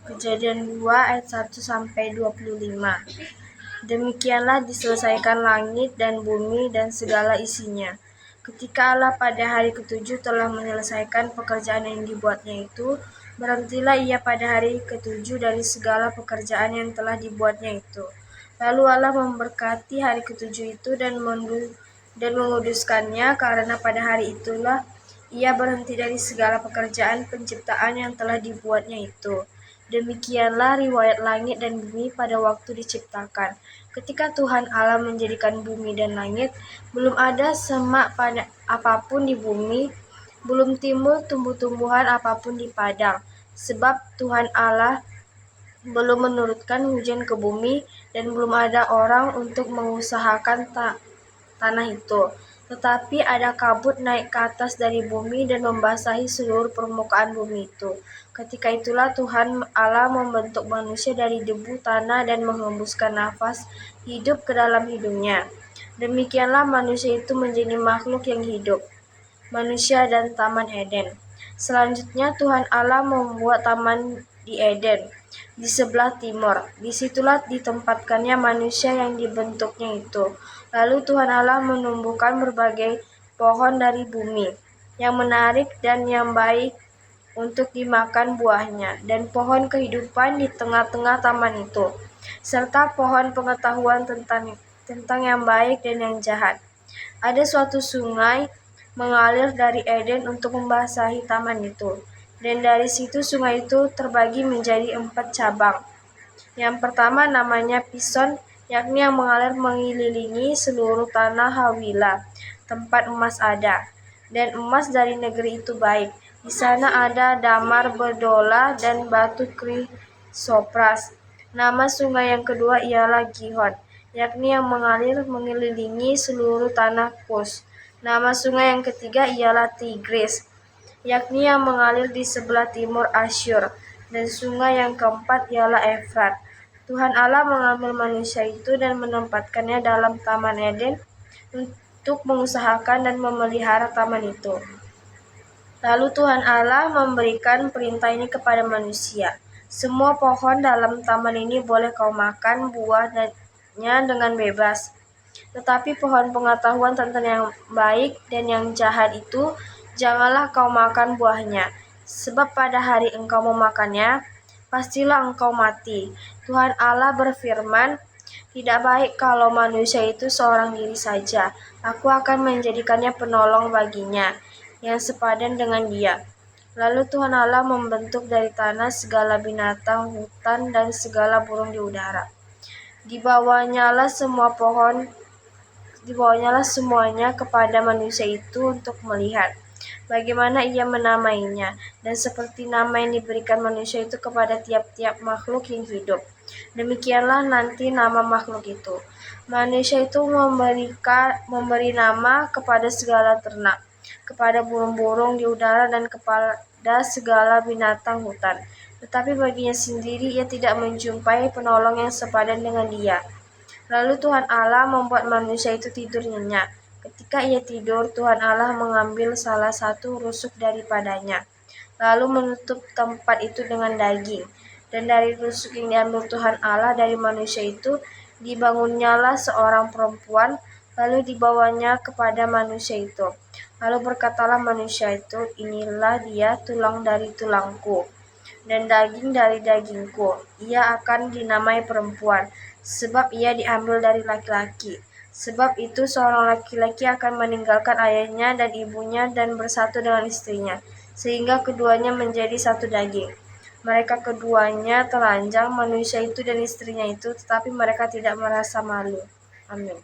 Kejadian 2 ayat 1-25. Demikianlah diselesaikan langit dan bumi dan segala isinya. Ketika Allah pada hari ketujuh telah menyelesaikan pekerjaan yang dibuatnya itu, berhentilah ia pada hari ketujuh dari segala pekerjaan yang telah dibuatnya itu. Lalu Allah memberkati hari ketujuh itu dan menguduskannya, karena pada hari itulah ia berhenti dari segala pekerjaan penciptaan yang telah dibuatnya itu. Demikianlah riwayat langit dan bumi pada waktu diciptakan. Ketika Tuhan Allah menjadikan bumi dan langit, belum ada semak apapun di bumi, belum timbul tumbuh-tumbuhan apapun di padang, sebab Tuhan Allah belum menurunkan hujan ke bumi, dan belum ada orang untuk mengusahakan tanah itu. Tetapi ada kabut naik ke atas dari bumi dan membasahi seluruh permukaan bumi itu. Ketika itulah Tuhan Allah membentuk manusia dari debu tanah dan menghembuskan nafas hidup ke dalam hidungnya. Demikianlah manusia itu menjadi makhluk yang hidup, manusia dan Taman Eden. Selanjutnya Tuhan Allah membuat taman di Eden, di sebelah timur. Disitulah ditempatkannya manusia yang dibentuknya itu. Lalu Tuhan Allah menumbuhkan berbagai pohon dari bumi, yang menarik dan yang baik untuk dimakan buahnya, dan pohon kehidupan di tengah-tengah taman itu, serta pohon pengetahuan tentang yang baik dan yang jahat. Ada suatu sungai mengalir dari Eden untuk membasahi taman itu, dan dari situ sungai itu terbagi menjadi 4 cabang. Yang pertama namanya Pison, yakni yang mengalir mengelilingi seluruh tanah Hawilah, tempat emas ada, dan emas dari negeri itu baik. Di sana ada damar berdola dan batu krisopras. Nama sungai yang kedua ialah Gihon, yakni yang mengalir mengelilingi seluruh tanah Kus. Nama sungai yang ketiga ialah Tigris, yakni yang mengalir di sebelah timur Asyur. Dan sungai yang keempat ialah Efrat. Tuhan Allah mengambil manusia itu dan menempatkannya dalam Taman Eden untuk mengusahakan dan memelihara taman itu. Lalu Tuhan Allah memberikan perintah ini kepada manusia. Semua pohon dalam taman ini boleh kau makan buahnya dengan bebas. Tetapi pohon pengetahuan tentang yang baik dan yang jahat itu, janganlah kau makan buahnya. Sebab pada hari engkau memakannya, pastilah engkau mati. Tuhan Allah berfirman, tidak baik kalau manusia itu seorang diri saja. Aku akan menjadikannya penolong baginya, yang sepadan dengan dia. Lalu Tuhan Allah membentuk dari tanah segala binatang hutan dan segala burung di udara. Dibawanyalah semuanya kepada manusia itu untuk melihat bagaimana ia menamainya, dan seperti nama yang diberikan manusia itu kepada tiap-tiap makhluk yang hidup, demikianlah nanti nama makhluk itu. Manusia itu memberi nama kepada segala ternak, kepada burung-burung di udara, dan kepada segala binatang hutan. Tetapi baginya sendiri ia tidak menjumpai penolong yang sepadan dengan dia. Lalu Tuhan Allah membuat manusia itu tidur nyenyak. Ketika ia tidur, Tuhan Allah mengambil salah satu rusuk daripadanya, lalu menutup tempat itu dengan daging. Dan dari rusuk yang diambil Tuhan Allah dari manusia itu, dibangunnyalah seorang perempuan, lalu dibawanya kepada manusia itu. Lalu berkatalah manusia itu, inilah dia, tulang dari tulangku dan daging dari dagingku. Ia akan dinamai perempuan, sebab ia diambil dari laki-laki. Sebab itu seorang laki-laki akan meninggalkan ayahnya dan ibunya dan bersatu dengan istrinya, sehingga keduanya menjadi satu daging. Mereka keduanya telanjang, manusia itu dan istrinya itu, tetapi mereka tidak merasa malu. Amin.